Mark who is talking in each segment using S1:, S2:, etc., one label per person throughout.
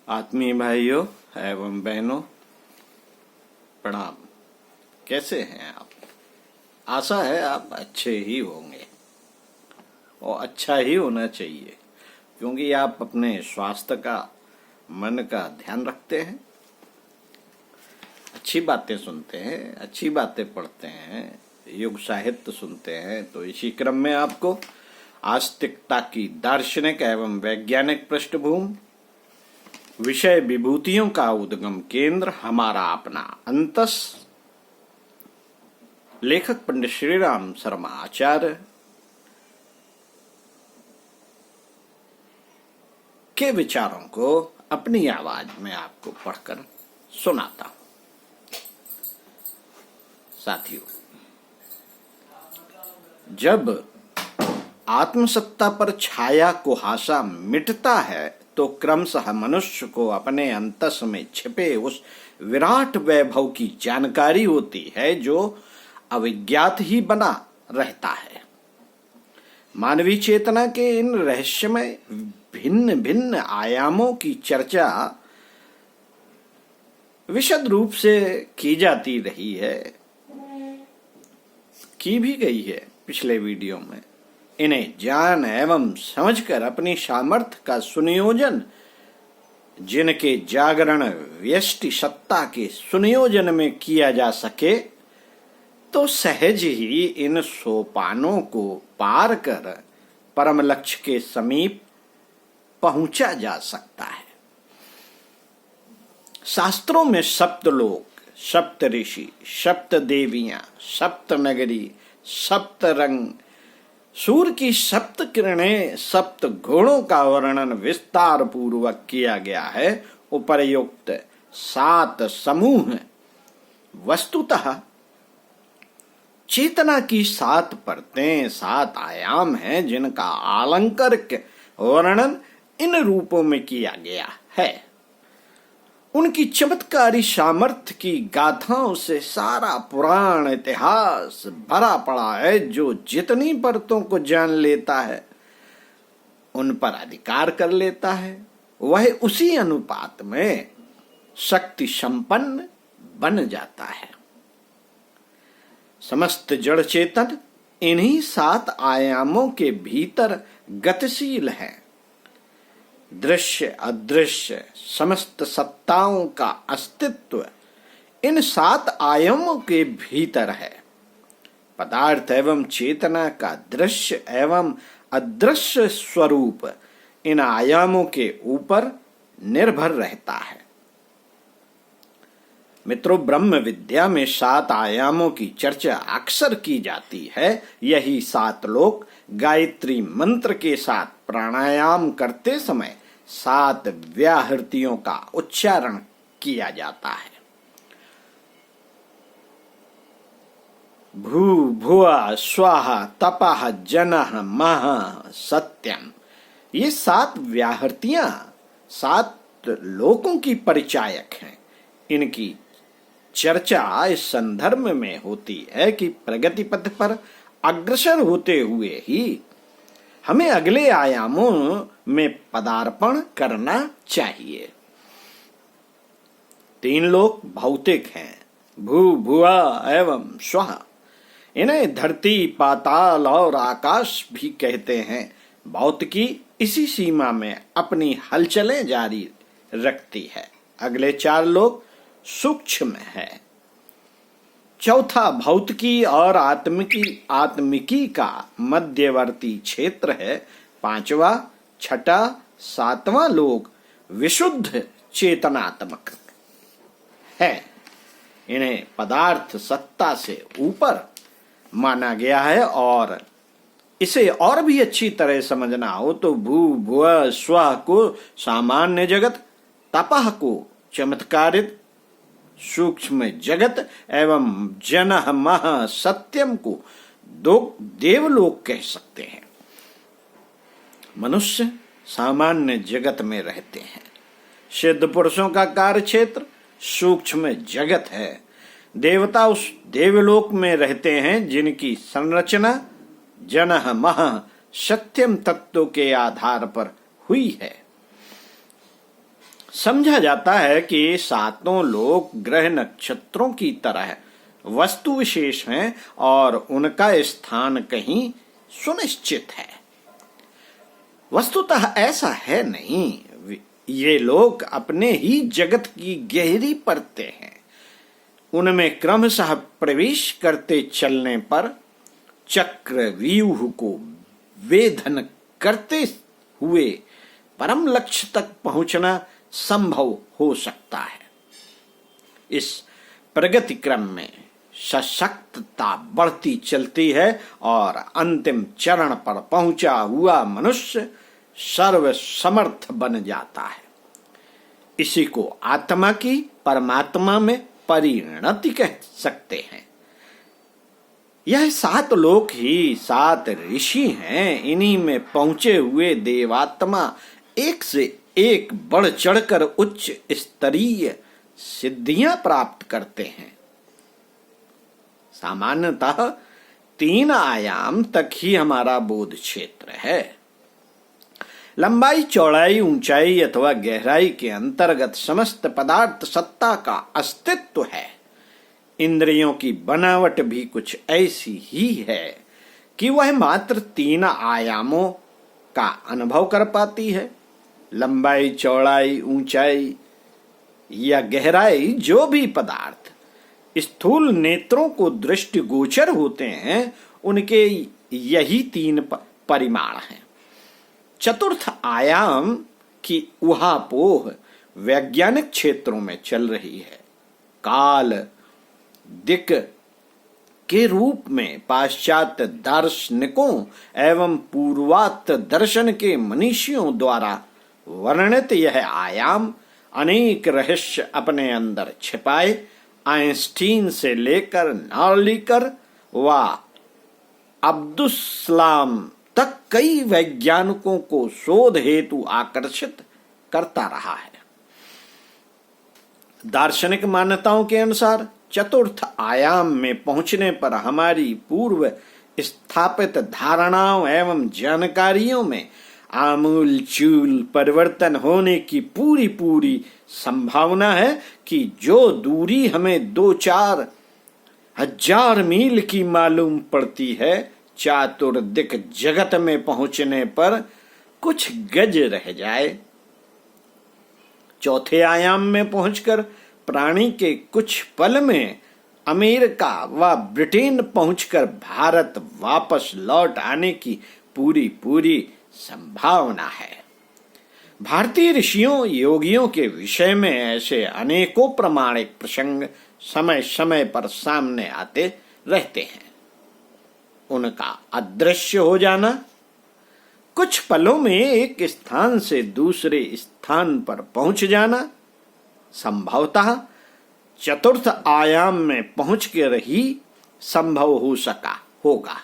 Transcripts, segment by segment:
S1: आत्मीय भाइयों एवं बहनों, प्रणाम। कैसे हैं आप? आशा है आप अच्छे ही होंगे और अच्छा ही होना चाहिए, क्योंकि आप अपने स्वास्थ्य का, मन का ध्यान रखते हैं, अच्छी बातें सुनते हैं, अच्छी बातें पढ़ते हैं, युग साहित्य सुनते हैं। तो इसी क्रम में आपको आस्तिकता की दार्शनिक एवं वैज्ञानिक पृष्ठभूमि, विषय विभूतियों का उद्गम केंद्र, हमारा अपना अंतस, लेखक पंडित श्रीराम शर्मा आचार्य के विचारों को अपनी आवाज में आपको पढ़कर सुनाता हूं। साथियों, जब आत्मसत्ता पर छाया कुहासा मिटता है तो क्रमशः मनुष्य को अपने अंतस में छिपे उस विराट वैभव की जानकारी होती है जो अविज्ञात ही बना रहता है। मानवीय चेतना के इन रहस्यमय भिन्न भिन्न आयामों की चर्चा विशद रूप से की जाती रही है, की भी गई है पिछले वीडियो में। इन्हें जान एवं समझकर अपनी सामर्थ्य का सुनियोजन, जिनके जागरण व्यष्टि सत्ता के सुनियोजन में किया जा सके, तो सहज ही इन सोपानों को पार कर परम लक्ष्य के समीप पहुंचा जा सकता है। शास्त्रों में सप्तलोक, सप्त ऋषि, सप्त देवियां, सप्त नगरी, सप्त रंग, सूर्य की सप्त किरणें, सप्त घोड़ों का वर्णन विस्तार पूर्वक किया गया है। उपर्युक्त 7 समूह वस्तुतः चेतना की 7 परतें, 7 आयाम हैं, जिनका आलंकारिक वर्णन इन रूपों में किया गया है। उनकी चमत्कारी सामर्थ्य की गाथाओं से सारा पुराण इतिहास भरा पड़ा है। जो जितनी परतों को जान लेता है, उन पर अधिकार कर लेता है, वह उसी अनुपात में शक्ति संपन्न बन जाता है। समस्त जड़ चेतन इन्हीं 7 आयामों के भीतर गतिशील है। दृश्य अदृश्य समस्त सत्ताओं का अस्तित्व इन 7 आयामों के भीतर है। पदार्थ एवं चेतना का दृश्य एवं अदृश्य स्वरूप इन आयामों के ऊपर निर्भर रहता है। मित्रों, ब्रह्म विद्या में 7 आयामों की चर्चा अक्सर की जाती है। यही 7 लोक गायत्री मंत्र के साथ प्राणायाम करते समय 7 व्याहृतियों का उच्चारण किया जाता है। भू भुआ स्वाहा तपः जनः महः सत्यम। ये 7 व्याहृतियां 7 लोकों की परिचायक हैं। इनकी चर्चा इस संदर्भ में होती है कि प्रगति पथ पर अग्रसर होते हुए ही हमें अगले आयामों में पदार्पण करना चाहिए। 3 लोक भौतिक हैं, भू भुआ एवं स्वः। इन्हें धरती, पाताल और आकाश भी कहते हैं। भौतिकी इसी सीमा में अपनी हलचलें जारी रखती है। अगले 4 लोक सूक्ष्म है। चौथा भौतिकी और आत्मिकी का मध्यवर्ती क्षेत्र है। 5वां, 6वां, 7वां लोक विशुद्ध चेतनात्मक है। इन्हें पदार्थ सत्ता से ऊपर माना गया है। और इसे और भी अच्छी तरह समझना हो तो भू भुव स्व को सामान्य जगत, तपः को चमत्कारित सूक्ष्म जगत एवं जनः महः सत्यम को देवलोक कह सकते हैं। मनुष्य सामान्य जगत में रहते हैं। सिद्ध पुरुषों का कार्य क्षेत्र सूक्ष्म जगत है। देवता उस देवलोक में रहते हैं जिनकी संरचना जनः महः सत्यम तत्व के आधार पर हुई है। समझा जाता है कि सातों लोक ग्रह नक्षत्रों की तरह वस्तु विशेष हैं और उनका स्थान कहीं सुनिश्चित है। वस्तुतः ऐसा है नहीं। ये लोग अपने ही जगत की गहरी परतें हैं। उनमें क्रमशः प्रवेश करते चलने पर चक्र व्यूह को वेधन करते हुए परम लक्ष्य तक पहुंचना संभव हो सकता है। इस प्रगति क्रम में सशक्तता बढ़ती चलती है और अंतिम चरण पर पहुंचा हुआ मनुष्य सर्वसमर्थ बन जाता है। इसी को आत्मा की परमात्मा में परिणति कह सकते हैं। यह सात लोक ही सात ऋषि हैं। इन्हीं में पहुंचे हुए देवात्मा एक से एक बढ़ चढ़कर उच्च स्तरीय सिद्धियां प्राप्त करते हैं। सामान्यतः 3 आयाम तक ही हमारा बोध क्षेत्र है। लंबाई, चौड़ाई, ऊंचाई अथवा गहराई के अंतर्गत समस्त पदार्थ सत्ता का अस्तित्व है। इंद्रियों की बनावट भी कुछ ऐसी ही है कि वह मात्र 3 आयामों का अनुभव कर पाती है। लंबाई, चौड़ाई, ऊंचाई या गहराई जो भी पदार्थ स्थूल नेत्रों को दृष्टिगोचर होते हैं, उनके यही 3 परिमाण हैं। चतुर्थ आयाम की उहापोह वैज्ञानिक क्षेत्रों में चल रही है। काल दिक के रूप में पाश्चात्य दार्शनिकों एवं पूर्वात्य दर्शन के मनीषियों द्वारा वर्णित यह आयाम अनेक रहस्य अपने अंदर छिपाए आइंस्टीन से लेकर नार्लिकर व अब्दुस्सलाम तक कई वैज्ञानिकों को शोध हेतु आकर्षित करता रहा है। दार्शनिक मान्यताओं के अनुसार चतुर्थ आयाम में पहुंचने पर हमारी पूर्व स्थापित धारणाओं एवं जानकारियों में आमूल चूल परिवर्तन होने की पूरी संभावना है कि जो दूरी हमें 2-4 हजार मील की मालूम पड़ती है, चातुर्दिक जगत में पहुंचने पर कुछ गज रह जाए। चौथे आयाम में पहुंचकर प्राणी के कुछ पल में अमेरिका व ब्रिटेन पहुंचकर भारत वापस लौट आने की पूरी संभावना है। भारतीय ऋषियों योगियों के विषय में ऐसे अनेकों प्रमाणिक प्रसंग समय समय पर सामने आते रहते हैं। उनका अदृश्य हो जाना, कुछ पलों में एक स्थान से दूसरे स्थान पर पहुंच जाना संभवतः चतुर्थ आयाम में पहुंच कर ही संभव हो सका होगा।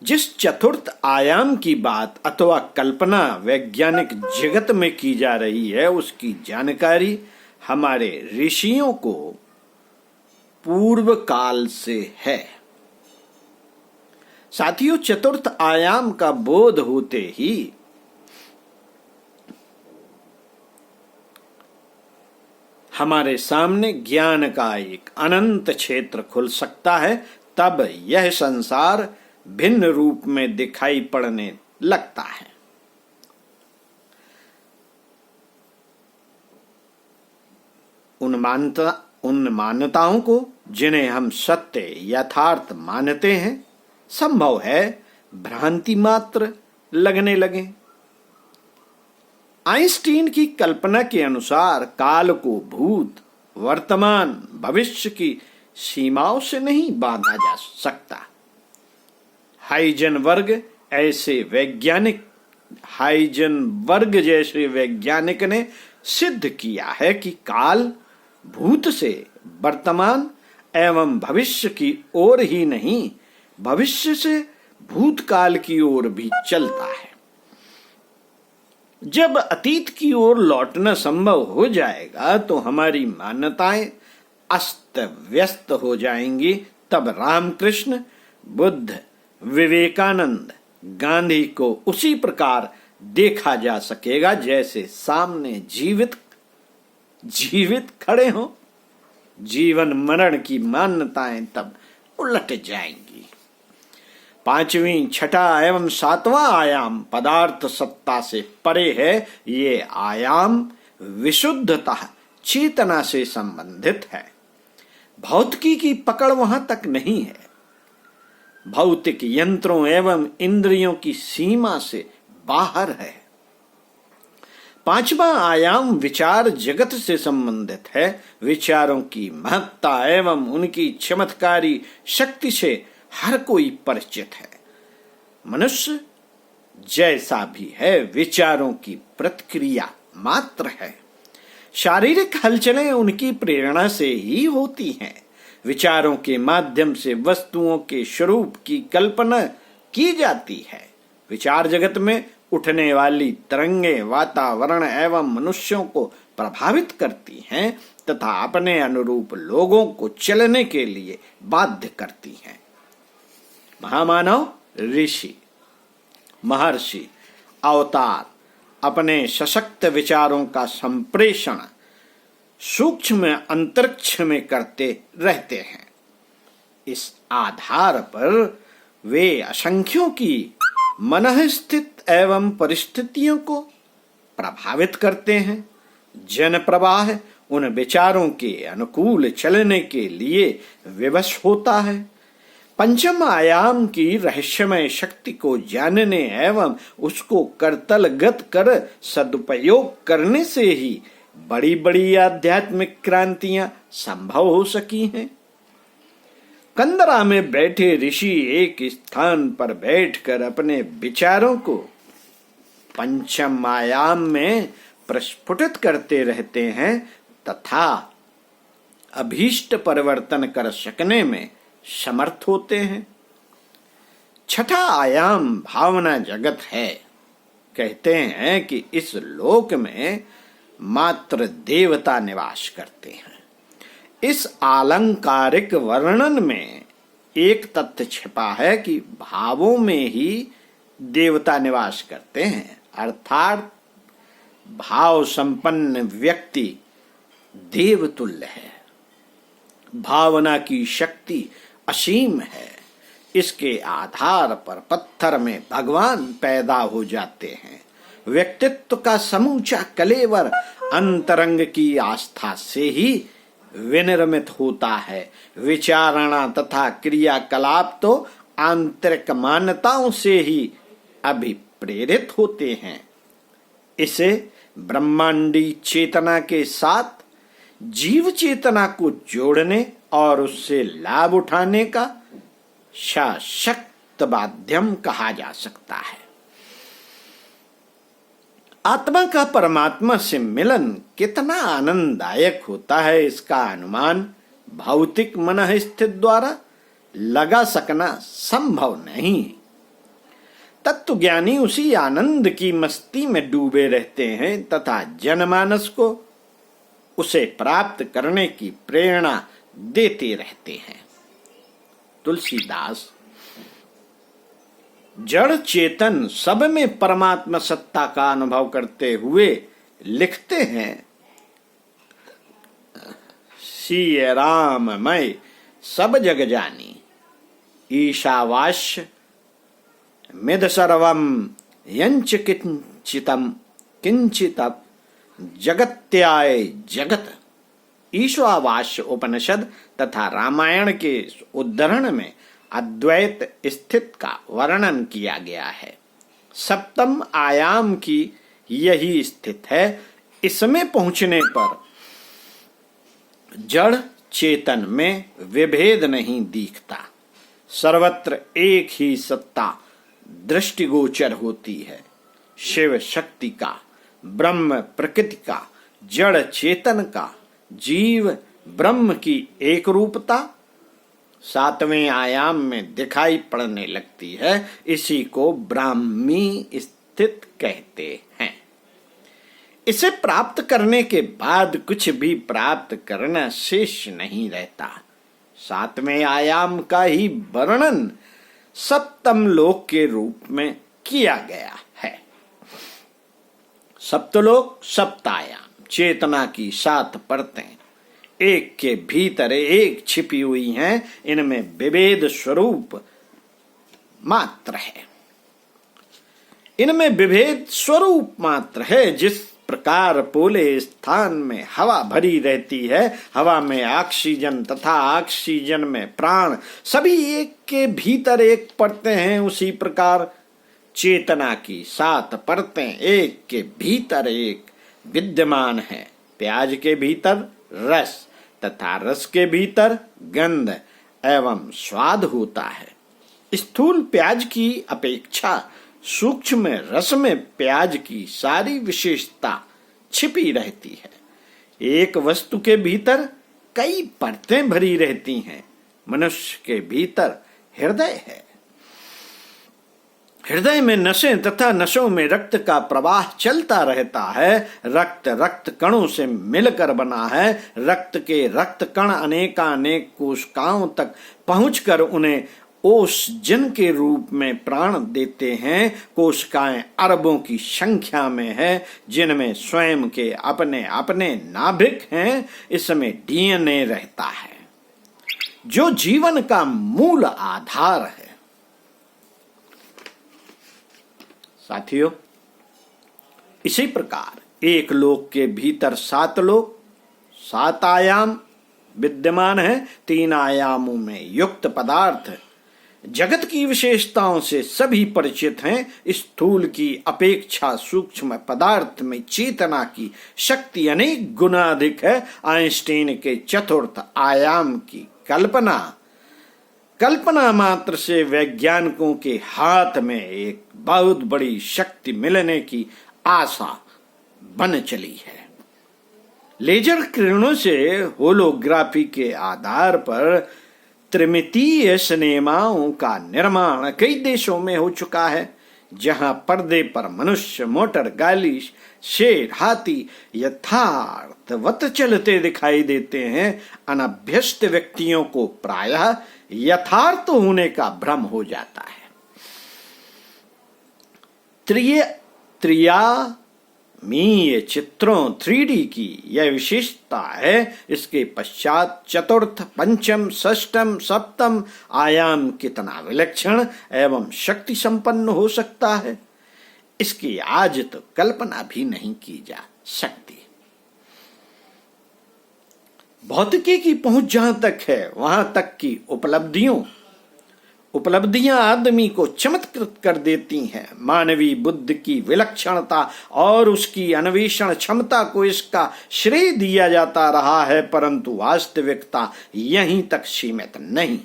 S1: जिस चतुर्थ आयाम की बात अथवा कल्पना वैज्ञानिक जगत में की जा रही है, उसकी जानकारी हमारे ऋषियों को पूर्व काल से है। साथियों, चतुर्थ आयाम का बोध होते ही हमारे सामने ज्ञान का एक अनंत क्षेत्र खुल सकता है। तब यह संसार भिन्न रूप में दिखाई पड़ने लगता है। उन मान्यताओं को जिन्हें हम सत्य यथार्थ मानते हैं, संभव है भ्रांति मात्र लगने लगे। आइंस्टीन की कल्पना के अनुसार काल को भूत, वर्तमान, भविष्य की सीमाओं से नहीं बांधा जा सकता। हाइजेनबर्ग जैसे वैज्ञानिक ने सिद्ध किया है कि काल भूत से वर्तमान एवं भविष्य की ओर ही नहीं, भविष्य से भूतकाल की ओर भी चलता है। जब अतीत की ओर लौटना संभव हो जाएगा तो हमारी मान्यताएं अस्त व्यस्त हो जाएंगी। तब रामकृष्ण, बुद्ध, विवेकानंद, गांधी को उसी प्रकार देखा जा सकेगा जैसे सामने जीवित जीवित खड़े हों। जीवन मरण की मान्यताएं तब उलट जाएंगी। पांचवी, छठा एवं सातवां आयाम पदार्थ सत्ता से परे है। ये आयाम विशुद्धतः चेतना से संबंधित है। भौतिकी की पकड़ वहां तक नहीं है। भौतिक यंत्रों एवं इंद्रियों की सीमा से बाहर है। पांचवा आयाम विचार जगत से संबंधित है। विचारों की महत्ता एवं उनकी चमत्कारी शक्ति से हर कोई परिचित है। मनुष्य जैसा भी है विचारों की प्रतिक्रिया मात्र है। शारीरिक हलचलें उनकी प्रेरणा से ही होती हैं। विचारों के माध्यम से वस्तुओं के स्वरूप की कल्पना की जाती है। विचार जगत में उठने वाली तरंगें वातावरण एवं मनुष्यों को प्रभावित करती हैं तथा अपने अनुरूप लोगों को चलने के लिए बाध्य करती हैं। महामानव, ऋषि, महर्षि, अवतार अपने सशक्त विचारों का संप्रेषण सूक्ष्म अंतरिक्ष में करते रहते हैं। इस आधार पर वे असंख्यों की मनःस्थित एवं परिस्थितियों को प्रभावित करते हैं। जन प्रवाह उन विचारों के अनुकूल चलने के लिए विवश होता है। पंचम आयाम की रहस्यमय शक्ति को जानने एवं उसको करतलगत कर सदुपयोग करने से ही बड़ी बड़ी आध्यात्मिक क्रांतियां संभव हो सकी हैं। कंदरा में बैठे ऋषि एक स्थान पर बैठकर अपने विचारों को पंचम आयाम में प्रस्फुटित करते रहते हैं तथा अभीष्ट परिवर्तन कर सकने में समर्थ होते हैं। छठा आयाम भावना जगत है। कहते हैं कि इस लोक में मात्र देवता निवास करते हैं। इस आलंकारिक वर्णन में एक तथ्य छिपा है कि भावों में ही देवता निवास करते हैं, अर्थात भाव संपन्न व्यक्ति देवतुल्य है। भावना की शक्ति असीम है। इसके आधार पर पत्थर में भगवान पैदा हो जाते हैं। व्यक्तित्व का समूचा कलेवर अंतरंग की आस्था से ही विनिर्मित होता है। विचारणा तथा क्रियाकलाप तो आंतरिक मान्यताओं से ही अभिप्रेरित होते हैं। इसे ब्रह्मांडी चेतना के साथ जीव चेतना को जोड़ने और उससे लाभ उठाने का सशक्त माध्यम कहा जा सकता है। आत्मा का परमात्मा से मिलन कितना आनंददायक होता है, इसका अनुमान भौतिक मनःस्थिति द्वारा लगा सकना संभव नहीं। तत्वज्ञानी उसी आनंद की मस्ती में डूबे रहते हैं तथा जनमानस को उसे प्राप्त करने की प्रेरणा देते रहते हैं। तुलसीदास जड़ चेतन सब में परमात्मा सत्ता का अनुभव करते हुए लिखते हैं, सीय राम मैं सब जग जानी, ईशावास्य मिद सर्वम यंच किंचितम किंचितप जगत्याय जगत। ईशावास्य उपनिषद तथा रामायण के उद्धरण में अद्वैत स्थित का वर्णन किया गया है। सप्तम आयाम की यही स्थित है। इसमें पहुंचने पर जड़ चेतन में विभेद नहीं दिखता। सर्वत्र एक ही सत्ता दृष्टिगोचर होती है। शिव शक्ति का, ब्रह्म प्रकृति का, जड़ चेतन का, जीव ब्रह्म की एक रूपता सातवें आयाम में दिखाई पड़ने लगती है। इसी को ब्राह्मी स्थित कहते हैं। इसे प्राप्त करने के बाद कुछ भी प्राप्त करना शेष नहीं रहता। सातवें आयाम का ही वर्णन सप्तम लोक के रूप में किया गया है। सप्तलोक सप्तायाम, चेतना की 7 परतें एक के भीतर एक छिपी हुई हैं, इनमें विभेद स्वरूप मात्र है। इनमें विभेद स्वरूप मात्र है। जिस प्रकार पोले स्थान में हवा भरी रहती है, हवा में ऑक्सीजन तथा ऑक्सीजन में प्राण सभी एक के भीतर एक परतें हैं, उसी प्रकार चेतना की 7 परतें एक के भीतर एक विद्यमान है। प्याज के भीतर रस तथा रस के भीतर गंध एवं स्वाद होता है। स्थूल प्याज की अपेक्षा सूक्ष्म रस में प्याज की सारी विशेषता छिपी रहती है। एक वस्तु के भीतर कई परतें भरी रहती हैं। मनुष्य के भीतर हृदय है। हृदय में नसें तथा नसों में रक्त का प्रवाह चलता रहता है। रक्त रक्त कणों से मिलकर बना है। रक्त के रक्त कण अनेकानेक कोशिकाओं तक पहुंचकर उन्हें ओषजन के रूप में प्राण देते हैं। कोशिकाएं अरबों की संख्या में है, जिनमें स्वयं के अपने अपने नाभिक हैं। इसमें डीएनए रहता है, जो जीवन का मूल आधार है। साथियों, इसी प्रकार एक लोक के भीतर 7 लोक, 7 आयाम विद्यमान है। 3 आयामों में युक्त पदार्थ जगत की विशेषताओं से सभी परिचित हैं। स्थूल की अपेक्षा सूक्ष्म पदार्थ में चेतना की शक्ति अनेक गुना अधिक है। आइंस्टीन के 4th आयाम की कल्पना मात्र से वैज्ञानिकों के हाथ में एक बहुत बड़ी शक्ति मिलने की आशा बन चली है। लेजर किरणों से होलोग्राफी के आधार पर त्रिमितीय सिनेमाओं का निर्माण कई देशों में हो चुका है, जहां पर्दे पर मनुष्य, मोटर गाड़ी, शेर, हाथी यथार्थवत चलते दिखाई देते हैं। अनभ्यस्त व्यक्तियों को प्रायः यथार्थ होने का भ्रम हो जाता है। त्रियामीय चित्रों 3D की यह विशेषता है। इसके पश्चात 4th, 5th, 6th, 7th आयाम कितना विलक्षण एवं शक्ति संपन्न हो सकता है, इसकी आज तो कल्पना भी नहीं की जा सकती। भौतिकी की पहुंच जहां तक है, वहां तक की उपलब्धियां आदमी को चमत्कृत कर देती हैं। मानवीय बुद्धि की विलक्षणता और उसकी अन्वेषण क्षमता को इसका श्रेय दिया जाता रहा है, परंतु वास्तविकता यहीं तक सीमित नहीं।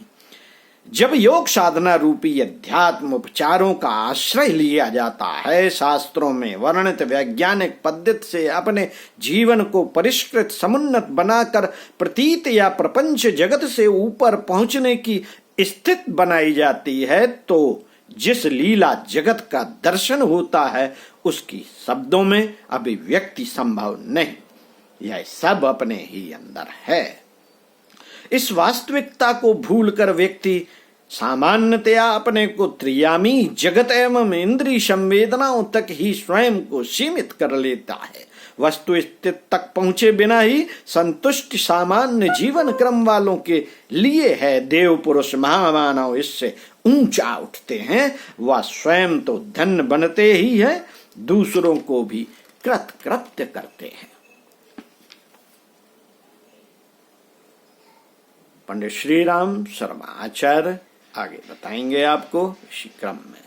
S1: जब योग साधना रूपी अध्यात्म उपचारों का आश्रय लिया जाता है, शास्त्रों में वर्णित वैज्ञानिक पद्धति से अपने जीवन को परिष्कृत समुन्नत बनाकर प्रतीत या प्रपंच जगत से ऊपर पहुंचने की स्थिति बनाई जाती है, तो जिस लीला जगत का दर्शन होता है उसकी शब्दों में अभिव्यक्ति संभव नहीं। यह सब अपने ही अंदर है। इस वास्तविकता को भूलकर व्यक्ति सामान्यतया अपने को त्रियामी जगत एवं इंद्रिय संवेदनाओं तक ही स्वयं को सीमित कर लेता है। वस्तु स्थिति तक पहुंचे बिना ही संतुष्ट सामान्य जीवन क्रम वालों के लिए है। देव पुरुष महामानव इससे ऊंचा उठते हैं। वह स्वयं तो धन्य बनते ही है, दूसरों को भी कृतकृत्य करते हैं। पंडित श्री राम शर्मा आचार्य आगे बताएंगे आपको इसी क्रम में।